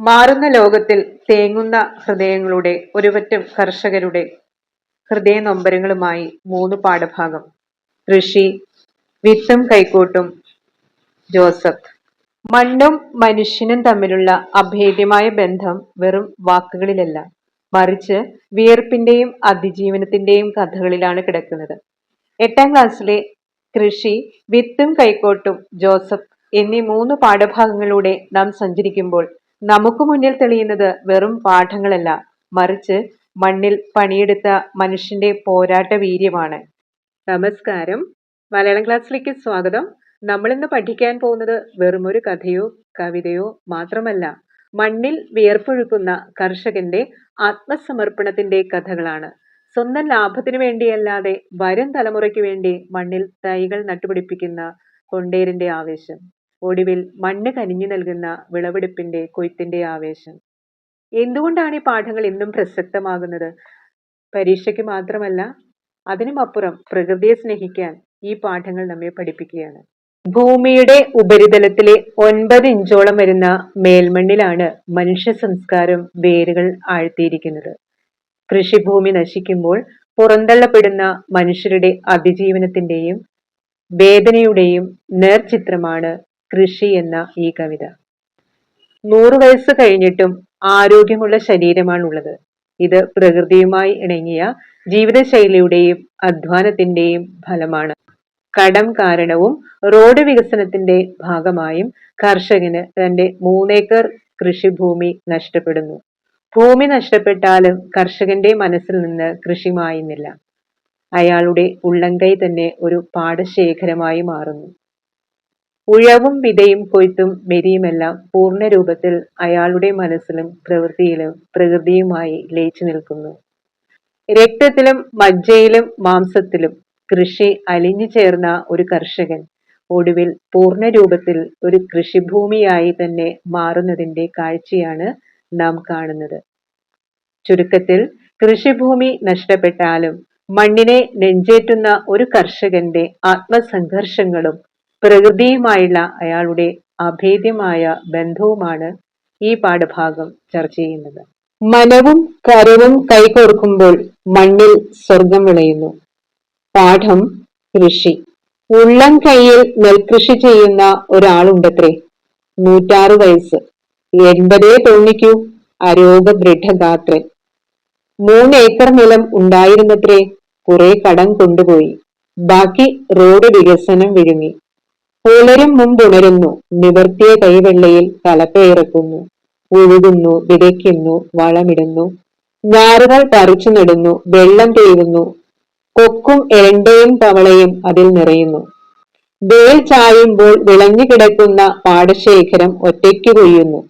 മാറുന്ന ലോകത്തിൽ തേങ്ങുന്ന ഹൃദയങ്ങളുടെ ഒരുപറ്റം കർഷകരുടെ ഹൃദയനൊമ്പരങ്ങളുമായി 3 പാഠഭാഗം. കൃഷി, വിത്തും കൈക്കോട്ടും. ജോസഫ്. മണ്ണും മനുഷ്യനും തമ്മിലുള്ള അഭേദ്യമായ ബന്ധം വെറും വാക്കുകളിലല്ല, മറിച്ച് വിയർപ്പിന്റെയും അതിജീവനത്തിന്റെയും കഥകളിലാണ് കിടക്കുന്നത്. 8ാം ക്ലാസ്സിലെ കൃഷി, വിത്തും കൈക്കോട്ടും, ജോസഫ് എന്നീ 3 പാഠഭാഗങ്ങളിലൂടെ നാം സഞ്ചരിക്കുമ്പോൾ നമുക്ക് മുന്നിൽ തെളിയുന്നത് വെറും പാഠങ്ങളല്ല, മറിച്ച് മണ്ണിൽ പണിയെടുത്ത മനുഷ്യന്റെ പോരാട്ട വീര്യമാണ്. നമസ്കാരം, മലയാളം ക്ലാസ്സിലേക്ക് സ്വാഗതം. നമ്മൾ ഇന്ന് പഠിക്കാൻ പോകുന്നത് വെറുമൊരു കഥയോ കവിതയോ മാത്രമല്ല, മണ്ണിൽ വിയർപ്പൊഴുക്കുന്ന കർഷകന്റെ ആത്മസമർപ്പണത്തിന്റെ കഥകളാണ്. സ്വന്തം ലാഭത്തിനു വേണ്ടിയല്ലാതെ വരും തലമുറയ്ക്ക് വേണ്ടി മണ്ണിൽ തൈകൾ നട്ടുപിടിപ്പിക്കുന്ന കൊണ്ടേരന്റെ ആവേശം, ഒടുവിൽ മണ്ണ് കനിഞ്ഞു നൽകുന്ന വിളവെടുപ്പിന്റെ കൊയ്ത്തിന്റെ ആവേശം. എന്തുകൊണ്ടാണ് ഈ പാഠങ്ങൾ ഇന്നും പ്രസക്തമാകുന്നത്? പരീക്ഷയ്ക്ക് മാത്രമല്ല, അതിനുമപ്പുറം പ്രകൃതിയെ സ്നേഹിക്കാൻ ഈ പാഠങ്ങൾ നമ്മെ പഠിപ്പിക്കുകയാണ്. ഭൂമിയുടെ ഉപരിതലത്തിലെ 9 ഇഞ്ചോളം വരുന്ന മേൽമണ്ണിലാണ് മനുഷ്യ സംസ്കാരം വേരുകൾ ആഴ്ത്തിയിരിക്കുന്നത്. കൃഷിഭൂമി നശിക്കുമ്പോൾ പുറന്തള്ളപ്പെടുന്ന മനുഷ്യരുടെ അതിജീവനത്തിന്റെയും വേദനയുടെയും നേർചിത്രമാണ് കൃഷി എന്ന ഈ കവിത. 100 വയസ്സ് കഴിഞ്ഞിട്ടും ആരോഗ്യമുള്ള ശരീരമാണുള്ളത്. ഇത് പ്രകൃതിയുമായി ഇണങ്ങിയ ജീവിതശൈലിയുടെയും അധ്വാനത്തിന്റെയും ഫലമാണ്. കടം കാരണവും റോഡ് വികസനത്തിന്റെ ഭാഗമായും കർഷകന് തന്റെ 3 ഏക്കർ കൃഷിഭൂമി നഷ്ടപ്പെടുന്നു. ഭൂമി നഷ്ടപ്പെട്ടാലും കർഷകന്റെ മനസ്സിൽ നിന്ന് കൃഷി മായുന്നില്ല. അയാളുടെ ഉള്ളംകൈ തന്നെ ഒരു പാടശേഖരമായി മാറുന്നു. ഉഴവും വിതയും കൊയ്ത്തും മെതിയുമെല്ലാം പൂർണ്ണ രൂപത്തിൽ അയാളുടെ മനസ്സിലും പ്രവൃത്തിയിലും പ്രകൃതിയുമായി ലയിച്ചു നിൽക്കുന്നു. രക്തത്തിലും മജ്ജയിലും മാംസത്തിലും കൃഷി അലിഞ്ഞു ചേർന്ന ഒരു കർഷകൻ ഒടുവിൽ പൂർണ്ണ രൂപത്തിൽ ഒരു കൃഷിഭൂമിയായി തന്നെ മാറുന്നതിന്റെ കാഴ്ചയാണ് നാം കാണുന്നത്. ചുരുക്കത്തിൽ, കൃഷിഭൂമി നഷ്ടപ്പെട്ടാലും മണ്ണിനെ നെഞ്ചേറ്റുന്ന ഒരു കർഷകന്റെ ആത്മസംഘർഷങ്ങളും പ്രകൃതിയുമായുള്ള അയാളുടെ അഭേദ്യമായ ബന്ധവുമാണ് ഈ പാഠഭാഗം ചർച്ച ചെയ്യുന്നത്. മനവും കരവും കൈകോർക്കുമ്പോൾ മണ്ണിൽ സ്വർഗം വിളയുന്നു. പാഠം കൃഷി. ഉള്ളം കൈയിൽ നെൽകൃഷി ചെയ്യുന്ന ഒരാളുണ്ടത്രേ. 106 വയസ്സ്, 80 തോന്നിക്കൂ, അരോഗ ദൃഢഗാത്രൻ. 3 ഏക്കർ നിലം ഉണ്ടായിരുന്നത്രേ. കുറെ കടം കൊണ്ടുപോയി, ബാക്കി റോഡ് വികസനം വിഴുങ്ങി. പുലരും മുമ്പുണരുന്നു, നിവർത്തിയ കൈവെള്ളയിൽ കലപ്പയിറക്കുന്നു, ഉഴുകുന്നു, വിതയ്ക്കുന്നു, വളമിടുന്നു, ഞാറുകൾ പറിച്ചു നടുന്നു, വെള്ളം തേകുന്നു, കൊക്കും എരണ്ടയും തവളയും അതിൽ നിറയുന്നു. വേൽ ചായുമ്പോൾ വിളഞ്ഞു കിടക്കുന്ന പാടശേഖരം ഒറ്റയ്ക്ക് കൊയ്യുന്നു.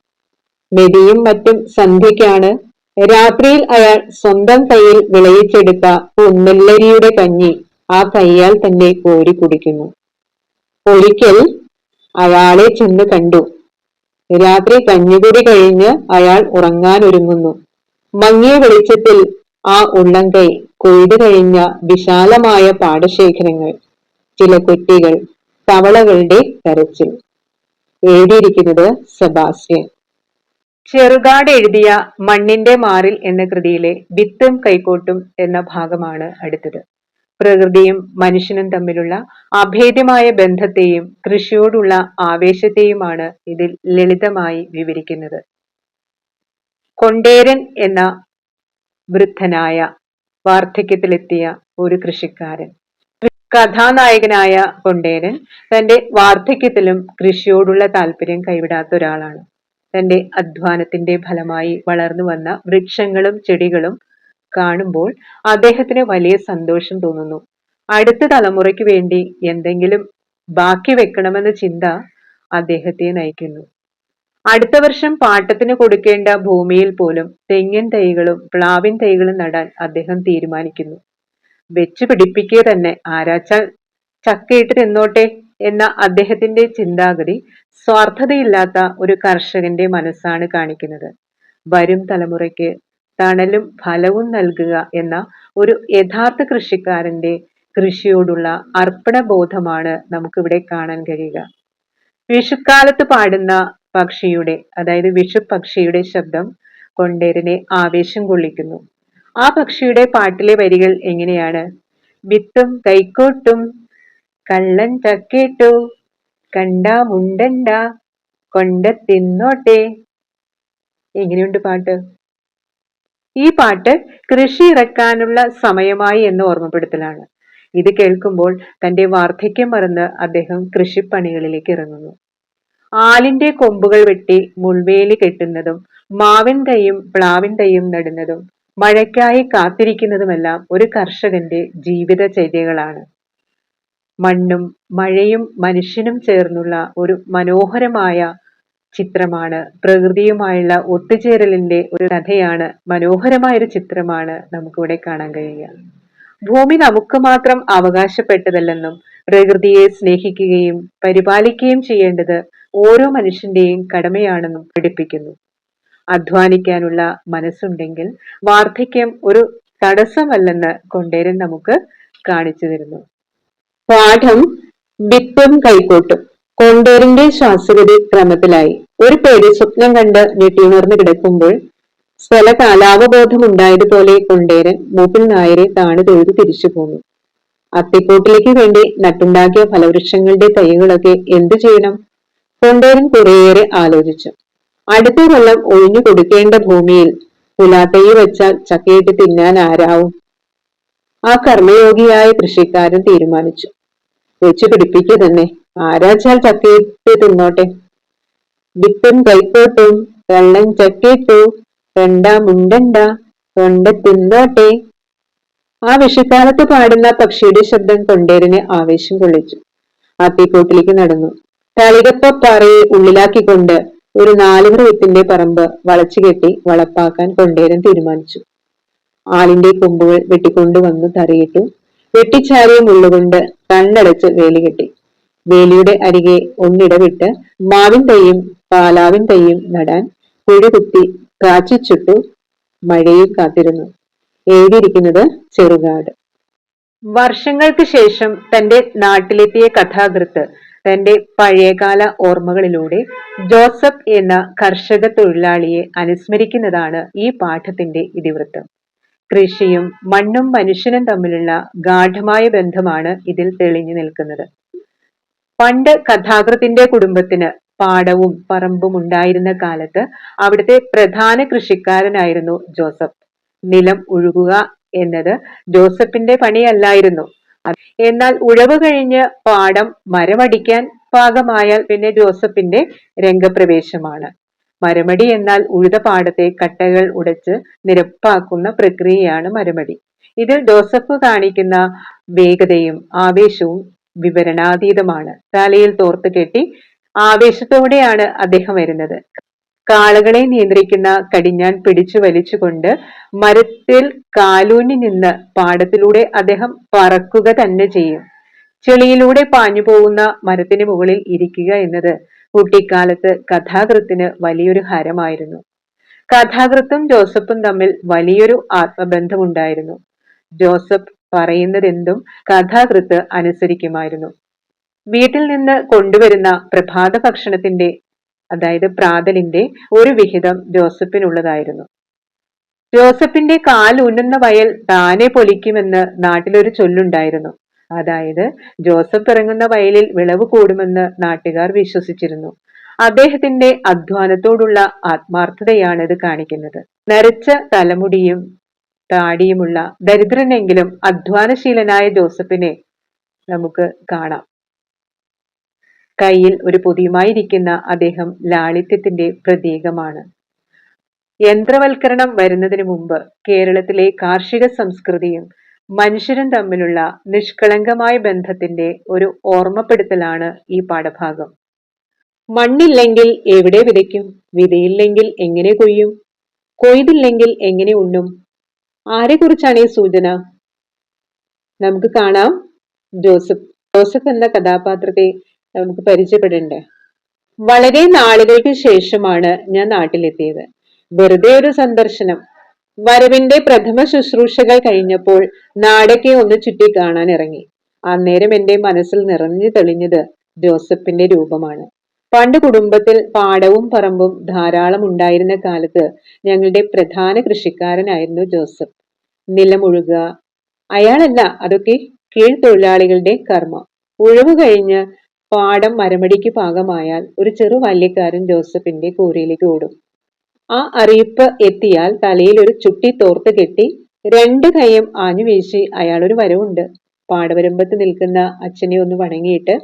മെതിയും മറ്റും സന്ധ്യയ്ക്കാണ്. രാത്രിയിൽ അയാൾ സ്വന്തം കൈയിൽ വിളയിച്ചെടുത്ത പൊന്നെല്ലരിയുടെ കഞ്ഞി ആ കൈയാൽ തന്നെ കോരി കുടിക്കുന്നു. ഒരിക്കൽ അയാളെ ചെന്ന് കണ്ടു. രാത്രി കഞ്ഞികുടി കഴിഞ്ഞ് അയാൾ ഉറങ്ങാൻ ഒരുങ്ങുന്നു. മങ്ങിയ വെളിച്ചത്തിൽ ആ ഉള്ളംകൈ കൊയ്തു കഴിഞ്ഞ വിശാലമായ പാടശേഖരങ്ങൾ, ചില കുറ്റികൾ, തവളകളുടെ കരച്ചിൽ. എഴുതിയിരിക്കുന്നത് സെബാസ്റ്റ്യൻ. ചെറുകാട് എഴുതിയ മണ്ണിന്റെ മാറിൽ എന്ന കൃതിയിലെ വിത്തും കൈക്കോട്ടും എന്ന ഭാഗമാണ് അടുത്തത്. പ്രകൃതിയും മനുഷ്യനും തമ്മിലുള്ള അഭേദ്യമായ ബന്ധത്തെയും കൃഷിയോടുള്ള ആവേശത്തെയുമാണ് ഇതിൽ ലളിതമായി വിവരിക്കുന്നത്. കൊണ്ടേരൻ എന്ന വൃദ്ധനായ വാർദ്ധക്യത്തിലെത്തിയ ഒരു കൃഷിക്കാരൻ. കഥാനായകനായ കൊണ്ടേരൻ തന്റെ വാർദ്ധക്യത്തിലും കൃഷിയോടുള്ള താല്പര്യം കൈവിടാത്ത ഒരാളാണ്. തന്റെ അധ്വാനത്തിന്റെ ഫലമായി വളർന്നു വന്ന വൃക്ഷങ്ങളും ചെടികളും കാണുമ്പോൾ അദ്ദേഹത്തിന് വലിയ സന്തോഷം തോന്നുന്നു. അടുത്ത തലമുറയ്ക്ക് വേണ്ടി എന്തെങ്കിലും ബാക്കി വെക്കണമെന്ന ചിന്ത അദ്ദേഹത്തെ നയിക്കുന്നു. അടുത്ത വർഷം പാട്ടത്തിന് കൊടുക്കേണ്ട ഭൂമിയിൽ പോലും തെങ്ങിൻ തൈകളും പ്ലാവിൻ തൈകളും നടാൻ അദ്ദേഹം തീരുമാനിക്കുന്നു. വെച്ചു പിടിപ്പിക്കുക തന്നെ, ആരാച്ചാൽ ചക്കയിട്ട് തിന്നോട്ടെ എന്ന അദ്ദേഹത്തിന്റെ ചിന്താഗതി സ്വാർത്ഥതയില്ലാത്ത ഒരു കർഷകന്റെ മനസ്സാണ് കാണിക്കുന്നത്. വരും തലമുറയ്ക്ക് തണലും ഫലവും നൽകുക എന്ന ഒരു യഥാർത്ഥ കൃഷിക്കാരന്റെ കൃഷിയോടുള്ള അർപ്പണബോധമാണ് നമുക്കിവിടെ കാണാൻ കഴിയുക. വിഷുക്കാലത്ത് പാടുന്ന പക്ഷിയുടെ, അതായത് വിഷു പക്ഷിയുടെ ശബ്ദം കൊണ്ടേരനെ ആവേശം കൊള്ളിക്കുന്നു. ആ പക്ഷിയുടെ പാട്ടിലെ വരികൾ എങ്ങനെയാണ്? വിത്തും കൈക്കോട്ടും കള്ളൻ ചക്കേട്ടു കണ്ടാ മുണ്ടണ്ട കൊണ്ട തിന്നോട്ടെ. എങ്ങനെയുണ്ട് പാട്ട്? ഈ പാട്ട് കൃഷി ഇറക്കാനുള്ള സമയമായി എന്ന് ഓർമ്മപ്പെടുത്തലാണ്. ഇത് കേൾക്കുമ്പോൾ തന്റെ വാർദ്ധക്യം മറന്ന് അദ്ദേഹം കൃഷിപ്പണികളിലേക്ക് ഇറങ്ങുന്നു. ആലിന്റെ കൊമ്പുകൾ വെട്ടി മുൾവേലി കെട്ടുന്നതും മാവിൻ തൈയും പ്ലാവിൻ തൈയും നടുന്നതും മഴയ്ക്കായി കാത്തിരിക്കുന്നതുമെല്ലാം ഒരു കർഷകന്റെ ജീവിതചര്യകളാണ്. മണ്ണും മഴയും മനുഷ്യനും ചേർന്നുള്ള ഒരു മനോഹരമായ ചിത്രമാണ്, പ്രകൃതിയുമായുള്ള ഒത്തുചേരലിന്റെ ഒരു കഥയാണ്, മനോഹരമായ ഒരു ചിത്രമാണ് നമുക്കിവിടെ കാണാൻ കഴിയുക. ഭൂമി നമുക്ക് മാത്രം അവകാശപ്പെട്ടതല്ലെന്നും പ്രകൃതിയെ സ്നേഹിക്കുകയും പരിപാലിക്കുകയും ചെയ്യേണ്ടത് ഓരോ മനുഷ്യന്റെയും കടമയാണെന്നും പഠിപ്പിക്കുന്നു. അധ്വാനിക്കാനുള്ള മനസ്സുണ്ടെങ്കിൽ വാർദ്ധക്യം ഒരു തടസ്സമല്ലെന്ന് കൊണ്ടേരൻ നമുക്ക് കാണിച്ചു തരുന്നു. പാഠം വിത്തും കൈക്കോട്ടും. കൊണ്ടേരന്റെ ശ്വാസഗതി ക്രമത്തിലായി. ഒരു പേടി സ്വപ്നം കണ്ട് ഞെട്ടിയുണർന്നു കിടക്കുമ്പോൾ സ്ഥലകാലാവബോധം ഉണ്ടായതുപോലെ കൊണ്ടേരൻ മൂപ്പിൽ നായരെ താണു തൊഴുതു തിരിച്ചു പോന്നു. അത്തിക്കൂട്ടിലേക്ക് വേണ്ടി നട്ടുണ്ടാക്കിയ ഫലവൃക്ഷങ്ങളുടെ തൈകളൊക്കെ എന്തു ചെയ്യണം? കൊണ്ടേരൻ കുറേയേറെ ആലോചിച്ചു. അടുത്ത കൊല്ലം ഒഴിഞ്ഞു കൊടുക്കേണ്ട ഭൂമിയിൽ പുലാത്തൈ വെച്ചാൽ ചക്കയിട്ട് തിന്നാൻ ആരാവും? ആ കർമ്മയോഗിയായ കൃഷിക്കാരൻ തീരുമാനിച്ചു, വെച്ചു പിടിപ്പിക്കുക തന്നെ, ആരാച്ചാൽ ചക്കയിട്ട് തിന്നോട്ടെ. വിത്തും കൈക്കോട്ടും കള്ളൻ ചക്കയിട്ടു കണ്ടാ മുണ്ടണ്ട കൊണ്ട തിന്നോട്ടെ. ആ വിഷുക്കാലത്ത് പാടുന്ന പക്ഷിയുടെ ശബ്ദം കൊണ്ടേരനെ ആവേശം കൊള്ളിച്ചു. അത്തിക്കൂട്ടിലേക്ക് നടന്നു. തളികപ്പാറയെ ഉള്ളിലാക്കിക്കൊണ്ട് ഒരു 4 വിത്തിന്റെ പറമ്പ് വളച്ചുകെട്ടി വളപ്പാക്കാൻ കൊണ്ടേരൻ തീരുമാനിച്ചു. ആലിന്റെ കൊമ്പുകൾ വെട്ടിക്കൊണ്ടുവന്നു തറയിട്ടു. വെട്ടിച്ചാരിയ മുള്ളുകൊണ്ട് കണ്ണടച്ച് വേലി കെട്ടി. വേലിയുടെ അരികെ ഒന്നിടവിട്ട് മാവിൻ തൈയും പാലാവിൻ തൈയും നടാൻ കുഴി കാച്ചിച്ചുട്ടു. മഴയും കാത്തിരുന്നു. എഴുതിയിരിക്കുന്നത് ചെറുകാട്. വർഷങ്ങൾക്ക് ശേഷം തന്റെ നാട്ടിലെത്തിയ കഥാകൃത്ത് തന്റെ പഴയകാല ഓർമ്മകളിലൂടെ ജോസഫ് എന്ന കർഷക തൊഴിലാളിയെ അനുസ്മരിക്കുന്നതാണ് ഈ പാഠത്തിന്റെ ഇതിവൃത്തം. കൃഷിയും മണ്ണും മനുഷ്യനും തമ്മിലുള്ള ഗാഢമായ ബന്ധമാണ് ഇതിൽ തെളിഞ്ഞു നിൽക്കുന്നത്. പണ്ട് കഥാകൃത്തിന്റെ കുടുംബത്തിന് പാടവും പറമ്പും ഉണ്ടായിരുന്ന കാലത്ത് അവിടുത്തെ പ്രധാന കൃഷിക്കാരനായിരുന്നു ജോസഫ്. നിലം ഉഴുകുക എന്നത് ജോസഫിന്റെ പണിയല്ലായിരുന്നു. എന്നാൽ ഉഴവ് കഴിഞ്ഞ് പാടം മരമടിക്കാൻ പാകമായാൽ പിന്നെ ജോസഫിന്റെ രംഗപ്രവേശമാണ്. മരമടി എന്നാൽ ഉഴുത പാടത്തെ കട്ടകൾ ഉടച്ച് നിരപ്പാക്കുന്ന പ്രക്രിയയാണ് മരമടി. ഇതിൽ ജോസഫ് കാണിക്കുന്ന വേഗതയും ആവേശവും വിവരണാതീതമാണ്. തലയിൽ തോർത്ത് കെട്ടി ആവേശത്തോടെയാണ് അദ്ദേഹം വരുന്നത്. കാളകളെ നിയന്ത്രിക്കുന്ന കടിഞ്ഞാൻ പിടിച്ചു വലിച്ചുകൊണ്ട് മരത്തിൽ കാലൂന്നി നിന്ന് പാടത്തിലൂടെ അദ്ദേഹം പറക്കുക തന്നെ ചെയ്യും. ചെളിയിലൂടെ പാഞ്ഞു പോകുന്ന മരത്തിന് മുകളിൽ ഇരിക്കുക എന്നത് കുട്ടിക്കാലത്ത് കഥാകൃത്തിന് വലിയൊരു ഹരമായിരുന്നു. കഥാകൃത്തും ജോസഫും തമ്മിൽ വലിയൊരു ആത്മബന്ധമുണ്ടായിരുന്നു. ജോസഫ് പറയുന്നതെന്തും കഥാകൃത്ത് അനുസരിക്കുമായിരുന്നു. വീട്ടിൽ നിന്ന് കൊണ്ടുവരുന്ന പ്രഭാത ഭക്ഷണത്തിന്റെ, അതായത് പ്രാതലിന്റെ ഒരു വിഹിതം ജോസഫിനുള്ളതായിരുന്നു. ജോസഫിന്റെ കാൽ ഊന്നുന്ന വയൽ താനെ പൊലിക്കുമെന്ന് നാട്ടിലൊരു ചൊല്ലുണ്ടായിരുന്നു. അതായത് ജോസഫ് ഇറങ്ങുന്ന വയലിൽ വിളവ് കൂടുമെന്ന് നാട്ടുകാർ വിശ്വസിച്ചിരുന്നു. അദ്ദേഹത്തിന്റെ അധ്വാനത്തോടുള്ള ആത്മാർത്ഥതയാണ് ഇത് കാണിക്കുന്നത്. നരച്ച തലമുടിയും താടിയുമുള്ള ദരിദ്രനെങ്കിലും അധ്വാനശീലനായ ജോസഫിനെ നമുക്ക് കാണാം. കയ്യിൽ ഒരു പൊതിയുമായിരിക്കുന്ന അദ്ദേഹം ലാളിത്യത്തിന്റെ പ്രതീകമാണ്. യന്ത്രവൽക്കരണം വരുന്നതിന് മുമ്പ് കേരളത്തിലെ കാർഷിക സംസ്കൃതിയും മനുഷ്യരും തമ്മിലുള്ള നിഷ്കളങ്കമായ ബന്ധത്തിന്റെ ഒരു ഓർമ്മപ്പെടുത്തലാണ് ഈ പാഠഭാഗം. മണ്ണില്ലെങ്കിൽ എവിടെ വിതയ്ക്കും? വിതയില്ലെങ്കിൽ എങ്ങനെ കൊയ്യും? കൊയ്തില്ലെങ്കിൽ എങ്ങനെ ഉണ്ണും? ആരെക്കുറിച്ചാണ് ഈ സൂചന? നമുക്ക് കാണാം. ജോസഫ് എന്ന കഥാപാത്രത്തെ നമുക്ക് പരിചയപ്പെടണ്ടേ? വളരെ നാളുകൾക്ക് ശേഷമാണ് ഞാൻ നാട്ടിലെത്തിയത്. വെറുതെ ഒരു സന്ദർശനം. വരവിന്റെ പ്രഥമ ശുശ്രൂഷകൾ കഴിഞ്ഞപ്പോൾ നാടൊക്കെ ഒന്ന് ചുറ്റി കാണാൻ ഇറങ്ങി. അന്നേരം എന്റെ മനസ്സിൽ നിറഞ്ഞു തെളിഞ്ഞത് ജോസഫിന്റെ രൂപമാണ്. പണ്ട് കുടുംബത്തിൽ പാടവും പറമ്പും ധാരാളം ഉണ്ടായിരുന്ന കാലത്ത് ഞങ്ങളുടെ പ്രധാന കൃഷിക്കാരനായിരുന്നു ജോസഫ്. നിലമുഴുക അയാളല്ല, അതൊക്കെ കീഴ്തൊഴിലാളികളുടെ കർമ്മം. ഉഴവ് കഴിഞ്ഞ് പാടം മരമടിക്ക് പാകമായാൽ ഒരു ചെറു ബാല്യക്കാരൻ ജോസഫിന്റെ കൂരയിലേക്ക് ഓടും. ആ അറിയിപ്പ് എത്തിയാൽ തലയിൽ ഒരു ചുട്ടി തോർത്ത് കെട്ടി രണ്ട് കൈയും ആഞ്ഞു വീശി അയാൾ ഒരു വരവുണ്ട്. പാടവരമ്പത്ത് നിൽക്കുന്ന അച്ഛനെ ഒന്ന് വണങ്ങിയിട്ട്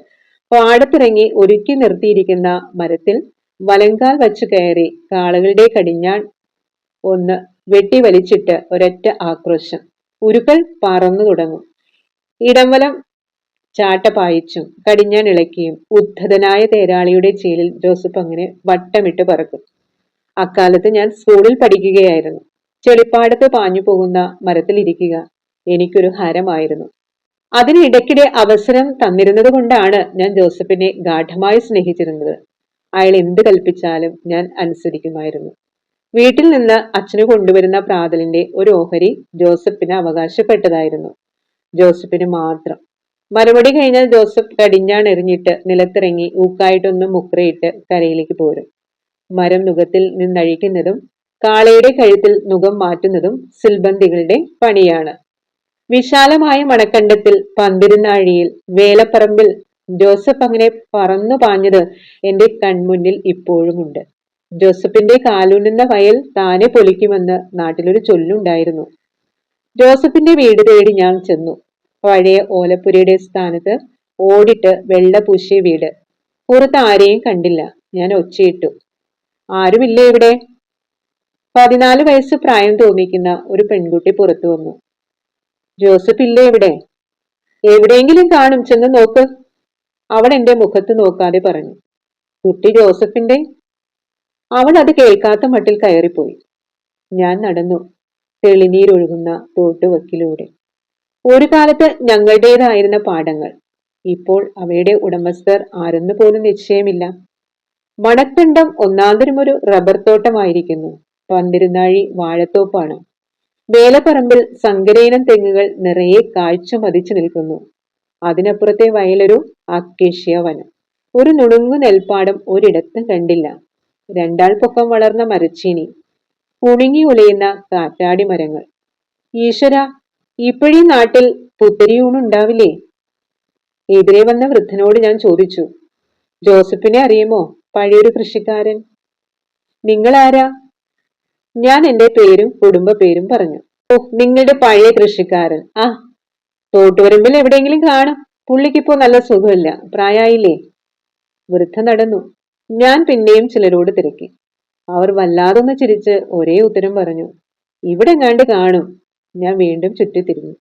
പാടത്തിറങ്ങി ഒരുക്കി നിർത്തിയിരിക്കുന്ന മരത്തിൽ വലങ്കാൽ വച്ചു കയറി കാളകളുടെ കടിഞ്ഞാൺ ഒന്ന് വെട്ടി വലിച്ചിട്ട് ഒരൊറ്റ ആക്രോശം. ഉരുക്കൾ പറന്നു തുടങ്ങും. ഇടംവലം ചാട്ട പായിച്ചും കടിഞ്ഞാൻ ഇളക്കിയും ഉദ്ധതനായ തേരാളിയുടെ ചേലിൽ ജോസഫ് അങ്ങനെ വട്ടമിട്ട് പറക്കും. അക്കാലത്ത് ഞാൻ സ്കൂളിൽ പഠിക്കുകയായിരുന്നു. ചെളിപ്പാടത്ത് പാഞ്ഞു പോകുന്ന മരത്തിലിരിക്കുക എനിക്കൊരു ഹരമായിരുന്നു. അതിന് ഇടയ്ക്കിടെ അവസരം തന്നിരുന്നത് കൊണ്ടാണ് ഞാൻ ജോസഫിനെ ഗാഠമായി സ്നേഹിച്ചിരുന്നത്. അയാൾ എന്ത് കൽപ്പിച്ചാലും ഞാൻ അനുസരിക്കുമായിരുന്നു. വീട്ടിൽ നിന്ന് അച്ഛന് കൊണ്ടുവരുന്ന പ്രാതലിന്റെ ഒരു ഓഹരി ജോസഫിന് അവകാശപ്പെട്ടതായിരുന്നു. ജോസഫിന് മാത്രം. മറുപടി കഴിഞ്ഞാൽ ജോസഫ് കടിഞ്ഞാൺ എറിഞ്ഞിട്ട് നിലത്തിറങ്ങി ഊക്കായിട്ടൊന്ന് മുക്രയിട്ട് കരയിലേക്ക് പോരും. മരം നുകത്തിൽ നിന്നഴിക്കുന്നതും കാളയുടെ കഴുത്തിൽ നുകം മാറ്റുന്നതും സിൽബന്ദികളുടെ പണിയാണ്. വിശാലമായ മണക്കണ്ടത്തിൽ, പന്തിരുന്നാഴിയിൽ, വേലപ്പറമ്പിൽ ജോസഫ് അങ്ങനെ പറന്നു പാഞ്ഞത് എന്റെ കൺമുന്നിൽ ഇപ്പോഴുമുണ്ട്. ജോസഫിന്റെ കാലൂന്നുന്ന വയൽ താനെ പൊലിക്കുമെന്ന് നാട്ടിലൊരു ചൊല്ലുണ്ടായിരുന്നു. ജോസഫിന്റെ വീട് തേടി ഞാൻ ചെന്നു. പഴയ ഓലപ്പുരയുടെ സ്ഥാനത്ത് ഓടിട്ട് വെള്ള പൂശിയ വീട്. പുറത്ത് ആരെയും കണ്ടില്ല. ഞാൻ ഒച്ചയിട്ടു, ആരുമില്ലേ ഇവിടെ? 14 വയസ്സ് പ്രായം തോന്നിക്കുന്ന ഒരു പെൺകുട്ടി പുറത്തു വന്നു. ജോസഫ് ഇല്ലേ ഇവിടെ? എവിടെയെങ്കിലും കാണും, ചെന്ന് നോക്ക്. അവൾ എന്റെ മുഖത്ത് നോക്കാതെ പറഞ്ഞു. കുട്ടി ജോസഫിന്റെ? അവൾ അത് കേൾക്കാത്ത മട്ടിൽ കയറിപ്പോയി. ഞാൻ നടന്നു തെളിനീരൊഴുകുന്ന തോട്ടുവക്കിലൂടെ. ഒരു കാലത്ത് ഞങ്ങളുടേതായിരുന്ന പാടങ്ങൾ. ഇപ്പോൾ അവയുടെ ഉടമസ്ഥർ ആരെന്ന് പോലും നിശ്ചയമില്ല. മണക്കണ്ടം ഒന്നാന്തരമൊരു റബ്ബർ തോട്ടമായിരിക്കുന്നു. പന്തിരുന്നാഴി വാഴത്തോപ്പാണ്. വേലപ്പറമ്പിൽ സങ്കരയിനം തെങ്ങുകൾ നിറയെ കാഴ്ച മതിച്ചു നിൽക്കുന്നു. അതിനപ്പുറത്തെ വയലൊരു അക്കേഷ്യ വനം. ഒരു നുണുങ്ങു നെൽപ്പാടം ഒരിടത്തും കണ്ടില്ല. 2 ആൾ പൊക്കം വളർന്ന മരച്ചീനി, കുണുങ്ങി ഉലയുന്ന കാറ്റാടി മരങ്ങൾ. ഈശ്വര, ഇപ്പോഴീ നാട്ടിൽ പുത്തരിയൂണുണ്ടാവില്ലേ? എതിരെ വന്ന വൃദ്ധനോട് ഞാൻ ചോദിച്ചു, ജോസഫിനെ അറിയുമോ? പഴയൊരു കൃഷിക്കാരൻ. നിങ്ങളാരാ? ഞാൻ എന്റെ പേരും കുടുംബ പേരും പറഞ്ഞു. ഓ, നിങ്ങളുടെ പഴയ കൃഷിക്കാരൻ. ആ, തോട്ടുവരമ്പിൽ എവിടെയെങ്കിലും കാണും. പുള്ളിക്കിപ്പോ നല്ല സുഖമില്ല, പ്രായായില്ലേ? വൃദ്ധ നടന്നു. ഞാൻ പിന്നെയും ചിലരോട് തിരക്കി. അവർ വല്ലാതൊന്ന് ചിരിച്ച് ഒരേ ഉത്തരം പറഞ്ഞു, ഇവിടെ എങ്ങാണ്ട് കാണും. ഞാൻ വീണ്ടും ചുറ്റിത്തിരിഞ്ഞു.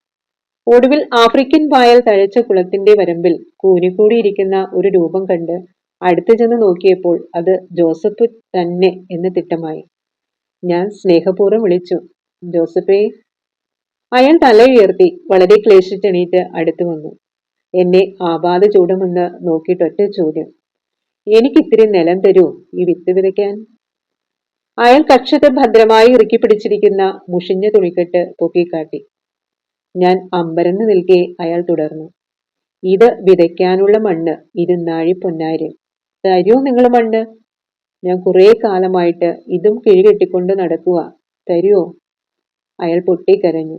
ഒടുവിൽ ആഫ്രിക്കൻ പായൽ തഴച്ച കുളത്തിന്റെ വരമ്പിൽ കൂനിക്കൂടിയിരിക്കുന്ന ഒരു രൂപം കണ്ട് അടുത്തു ചെന്ന് നോക്കിയപ്പോൾ അത് ജോസഫ് തന്നെ എന്ന് തിട്ടമായി. ഞാൻ സ്നേഹപൂർവ്വം വിളിച്ചു, ജോസഫേ. അയാൾ തല ഉയർത്തി വളരെ ക്ലേശിച്ചെണീറ്റ് അടുത്തു വന്നു. എന്നെ ആപാത ചൂടമൊന്ന് നോക്കിയിട്ടൊറ്റ ചോദ്യം, എനിക്കിത്തിരി നിലം തരൂ ഈ വിത്ത് വിതയ്ക്കാൻ? അയാൾ കക്ഷത്തെ ഭദ്രമായി ഇറുക്കി പിടിച്ചിരിക്കുന്ന മുഷിഞ്ഞ തുണിക്കെട്ട് പൊക്കിക്കാട്ടി. ഞാൻ അമ്പരന്ന് നിൽക്കെ അയാൾ തുടർന്നു, ഇത് വിതയ്ക്കാനുള്ള മണ്ണ്, ഇരുന്നാഴി പൊന്നാര്യം. തരൂ നിങ്ങൾ മണ്ണ്? ഞാൻ കുറെ കാലമായിട്ട് ഇതും കിഴികെട്ടിക്കൊണ്ട് നടക്കുക, തരുവോ? അയാൾ പൊട്ടിക്കരഞ്ഞു.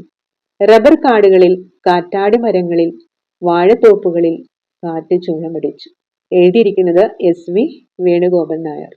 റബ്ബർ കാടുകളിൽ, കാറ്റാടി മരങ്ങളിൽ, വാഴത്തോപ്പുകളിൽ കാറ്റ് ചൂളമടിച്ചു. എഴുതിയിരിക്കുന്നത് SV വേണുഗോപാൽ നായർ.